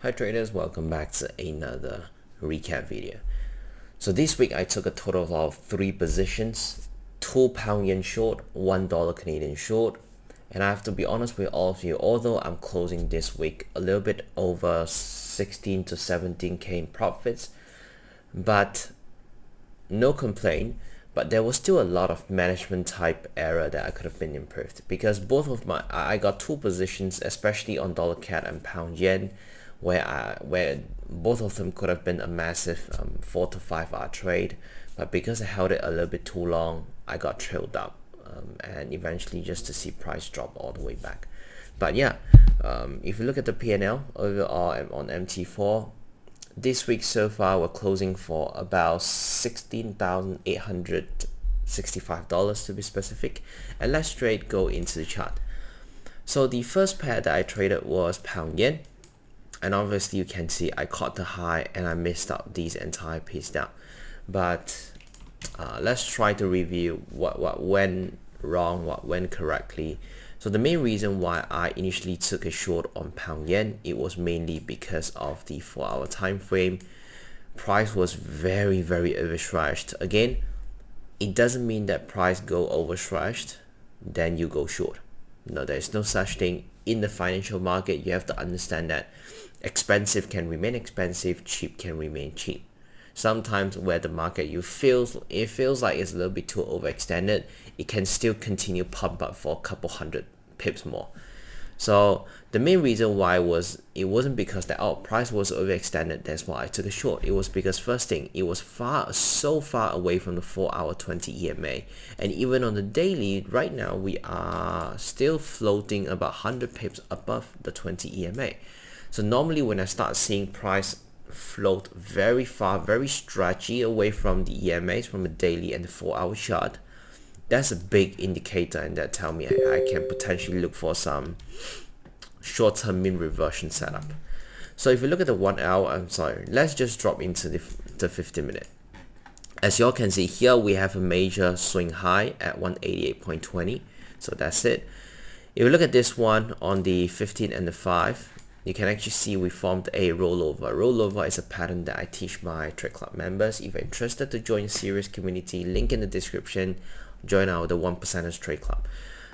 Hi traders, welcome back to another recap video. So this week I took a total of 3 positions, £2 yen short, $1 Canadian short, and I have to be honest with all of you, although I'm closing this week a little bit over 16 to 17k in profits, but no complaint. But there was still a lot of management type error that I could have been improved, because both of I got 2 positions, especially on dollar CAD and pound yen, where both of them could have been a massive 4 to 5 hour trade, but because I held it a little bit too long, I got trailed up, and eventually just to see price drop all the way back. But yeah, if you look at the P&L overall on MT4, this week so far we're closing for about $16,865 to be specific, and let's straight go into the chart. So the first pair that I traded was pound yen, and obviously you can see I caught the high and I missed out these entire piece down. But let's try to review what went wrong, what went correctly. So the main reason why I initially took a short on pound yen, it was mainly because of the 4-hour time frame. Price was very overstretched. Again, it doesn't mean that price go overstretched then you go short. No, there's no such thing in the financial market. You have to understand that expensive can remain expensive, cheap can remain cheap. Sometimes where the market it feels like it's a little bit too overextended, it can still continue pump up for a couple hundred pips more. So the main reason why it wasn't because the price was overextended, that's why I took a short. It was because first thing, it was so far away from the 4-hour 20 EMA, and even on the daily right now we are still floating about 100 pips above the 20 EMA. So normally when I start seeing price float very far, very stretchy away from the EMAs, from the daily and the 4-hour chart, that's a big indicator, and that tell me I can potentially look for some short-term mean reversion setup. So if you look at the 1 hour, let's just drop into the 50-minute. As y'all can see here, we have a major swing high at 188.20, so that's it. If you look at this one on the 15 and the 5, you can actually see we formed a rollover. Rollover is a pattern that I teach my Trade Club members. If you're interested to join a serious community, link in the description, join the 1%ers Trade Club.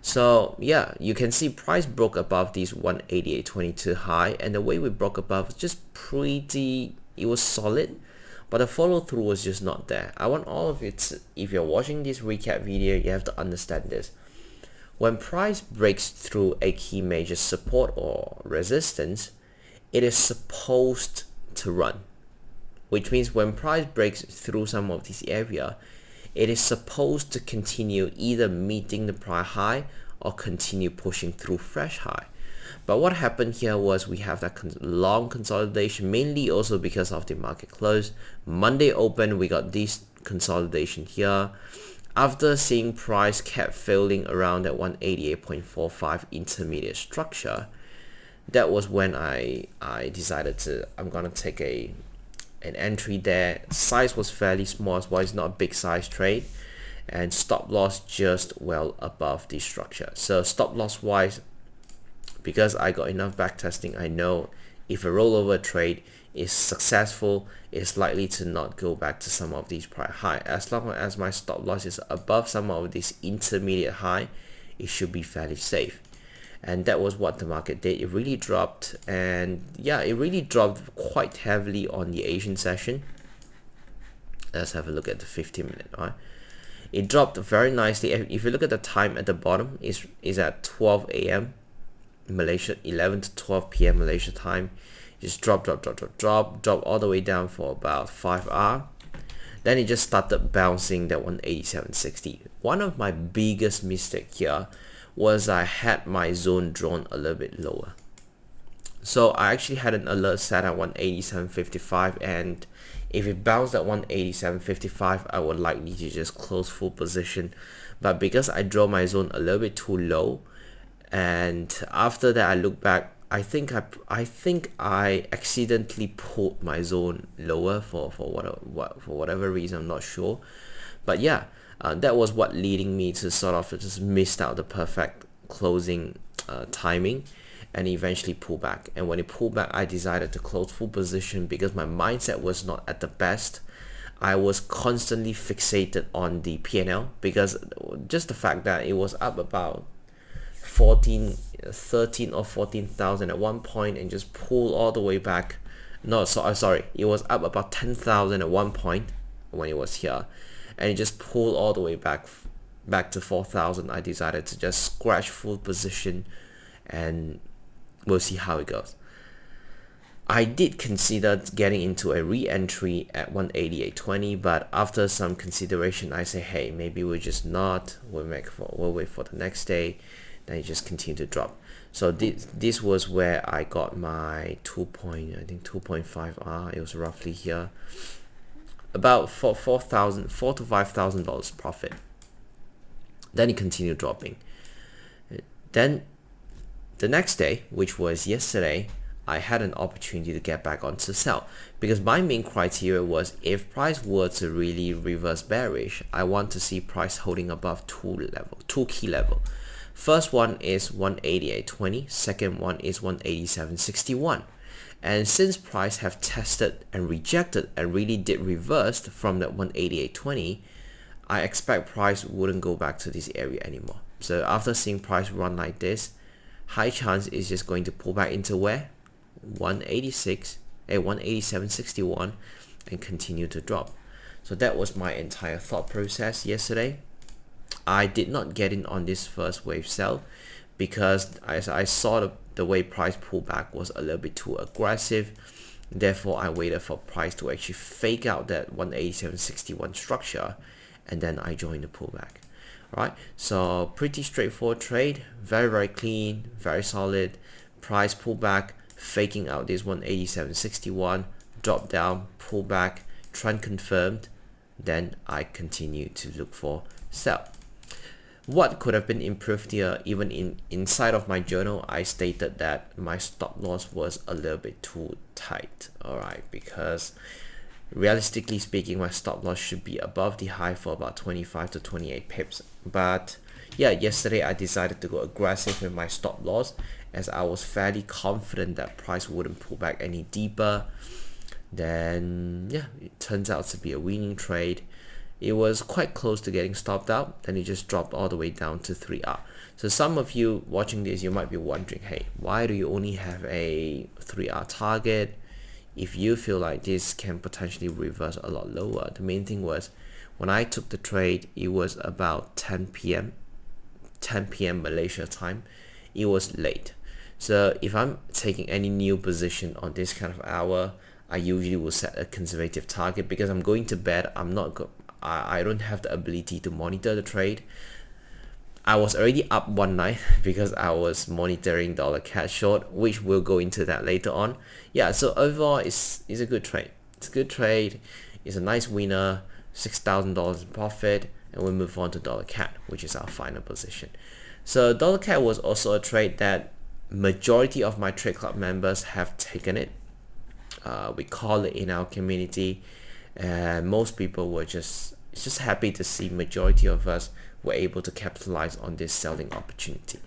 So yeah, you can see price broke above these 188.22 high, and the way we broke above was just it was solid, but the follow through was just not there. I want all of you to, if you're watching this recap video, you have to understand this. When price breaks through a key major support or resistance, it is supposed to run, which means when price breaks through some of this area, it is supposed to continue either meeting the prior high or continue pushing through fresh high. But what happened here was we have that long consolidation, mainly also because of the market close. Monday open, we got this consolidation here. After seeing price kept failing around that 188.45 intermediate structure, that was when I decided I'm gonna take an entry there. Size was fairly small as well, it's not a big size trade, and stop loss just well above the structure. So stop loss wise, because I got enough back testing, I know if a rollover trade is successful, it's likely to not go back to some of these prior high. As long as my stop loss is above some of this intermediate high, it should be fairly safe. And that was what the market did. It really dropped, and yeah, it really dropped quite heavily on the Asian session. Let's have a look at the 15-minute. Right? It dropped very nicely. If you look at the time at the bottom, is at 12 a.m. Malaysia, 11 to 12 p.m. Malaysia time. Just drop all the way down for about 5 hours. Then it just started bouncing that 187.60. One of my biggest mistake here was I had my zone drawn a little bit lower. So I actually had an alert set at 187.55, and if it bounced at 187.55, I would likely to just close full position. But because I draw my zone a little bit too low, and after that I look back, I think I accidentally pulled my zone lower for whatever reason, I'm not sure. But yeah, that was what leading me to sort of just missed out the perfect closing timing. and eventually pull back. And when it pulled back, I decided to close full position because my mindset was not at the best. I was constantly fixated on the P&L because just the fact that it was up about 13 or 14,000 at one point and just pull all the way back. No, sorry, it was up about 10,000 at one point when it was here, and it just pulled all the way back to 4,000. I decided to just scratch full position, and we'll see how it goes. I did consider getting into a re-entry at 188.20, but after some consideration, I say, hey, maybe we'll just not. We'll wait for the next day. Then it just continued to drop. So this was where I got my 2.5R. It was roughly here, about $4,000 to $5,000 profit. Then it continued dropping. Then the next day, which was yesterday, I had an opportunity to get back onto sell because my main criteria was if price were to really reverse bearish, I want to see price holding above two key level. First one is 188.20, second one is 187.61. And since price have tested and rejected and really did reverse from that 188.20, I expect price wouldn't go back to this area anymore. So after seeing price run like this, high chance is just going to pull back into where? 187.61 and continue to drop. So that was my entire thought process yesterday. I did not get in on this first wave sell because I saw the way price pullback was a little bit too aggressive. Therefore, I waited for price to actually fake out that 187.61 structure, and then I joined the pullback. All right, so pretty straightforward trade, very clean, very solid. Price pullback, faking out this 187.61, drop down, pull back, trend confirmed. Then I continue to look for sell. What could have been improved here? Even inside of my journal, I stated that my stop loss was a little bit too tight. All right, because realistically speaking, my stop loss should be above the high for about 25 to 28 pips. But yeah, yesterday I decided to go aggressive with my stop loss as I was fairly confident that price wouldn't pull back any deeper. Then yeah, it turns out to be a winning trade. It was quite close to getting stopped out, then it just dropped all the way down to 3R. So some of you watching this, you might be wondering, hey, why do you only have a 3R target if you feel like this can potentially reverse a lot lower? The main thing was when I took the trade, it was about 10 p.m. Malaysia time. It was late. So if I'm taking any new position on this kind of hour, I usually will set a conservative target because I'm going to bed. I don't have the ability to monitor the trade. I was already up one night because I was monitoring dollar CAD short, which we'll go into that later on. Yeah, so overall it's a good trade. It's a good trade. It's a nice winner, $6,000 in profit, and we'll move on to dollar CAD, which is our final position. So dollar CAD was also a trade that majority of my trade club members have taken it. We call it in our community, and most people were just happy to see majority of us were able to capitalize on this selling opportunity.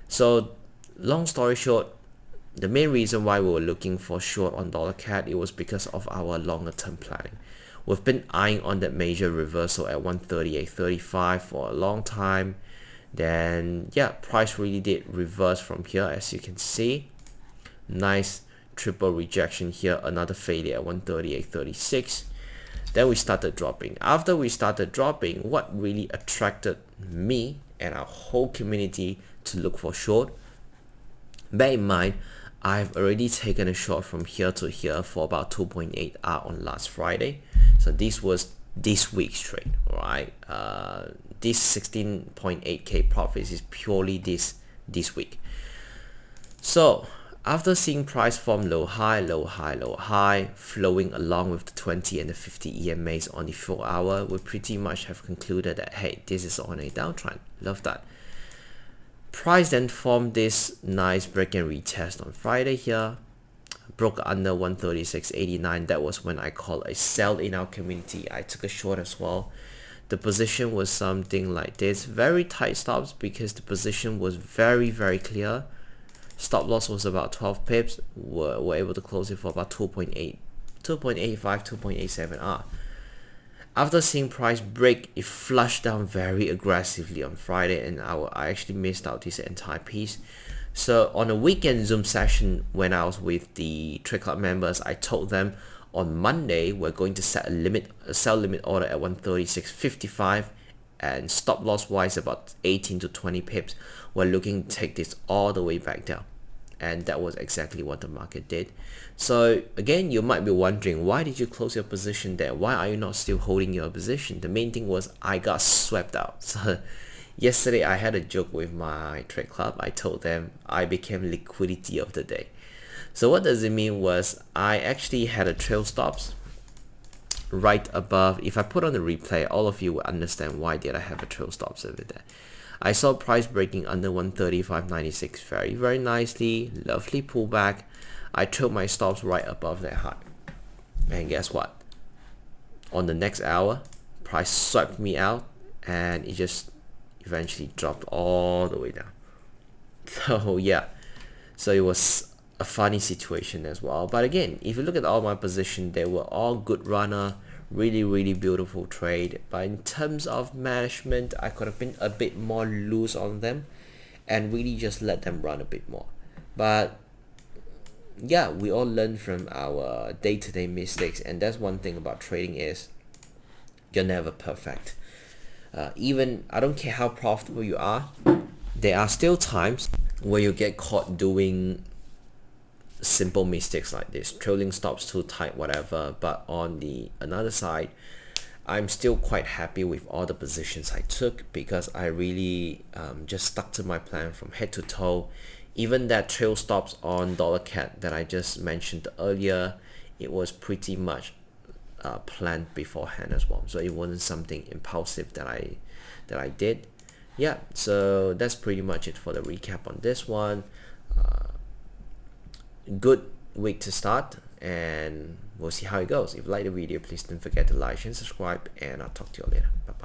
So long story short, the main reason why we were looking for short on dollar CAD, it was because of our longer term planning. We've been eyeing on that major reversal at 138.35 for a long time. Then yeah, price really did reverse from here, as you can see. Nice triple rejection here, another failure at 138.36. Then we started dropping. After we started dropping, what really attracted me and our whole community to look for short? Bear in mind, I've already taken a short from here to here for about 2.8R on last Friday. So this was this week's trade, right? This 16.8K profits is purely this week. So after seeing price form low high, flowing along with the 20 and the 50 EMAs on the 4 hour, we pretty much have concluded that, hey, this is on a downtrend. Love that. Price then formed this nice break and retest on Friday here, broke under 136.89. That was when I called a sell in our community. I took a short as well. The position was something like this, very tight stops because the position was very clear. Stop loss was about 12 pips. We're able to close it for about 2.8, 2.85, 2.87 After seeing price break, it flushed down very aggressively on Friday, and I actually missed out this entire piece. So on a weekend Zoom session, when I was with the Trade Club members, I told them on Monday we're going to set a sell limit order at 136.55, and stop loss wise about 18 to 20 pips. We're looking to take this all the way back down, and that was exactly what the market did. So again, you might be wondering, why did you close your position there? Why are you not still holding your position? The main thing was I got swept out. So yesterday I had a joke with my trade club. I told them I became liquidity of the day. So what does it mean was I actually had a trail stops right above. If I put on the replay, all of you will understand why did I have a trail stops over there. I saw price breaking under 135.96 very nicely, lovely pullback. I trailed my stops right above that high, and guess what? On the next hour, price swept me out, and it just eventually dropped all the way down. So yeah, so it was a funny situation as well. But again, if you look at all my positions, they were all good runner, really beautiful trade. But in terms of management, I could have been a bit more loose on them and really just let them run a bit more. But yeah, we all learn from our day-to-day mistakes, and that's one thing about trading is you're never perfect. Even I don't care how profitable you are, there are still times where you get caught doing simple mistakes like this, trailing stops too tight, whatever. But on the another side, I'm still quite happy with all the positions I took, because I really just stuck to my plan from head to toe. Even that trail stops on dollar CAD that I just mentioned earlier, it was pretty much planned beforehand as well. So it wasn't something impulsive that I did. Yeah, so that's pretty much it for the recap on this one. Good week to start, and we'll see how it goes. If you like the video, please don't forget to like and subscribe, and I'll talk to you later. Bye bye.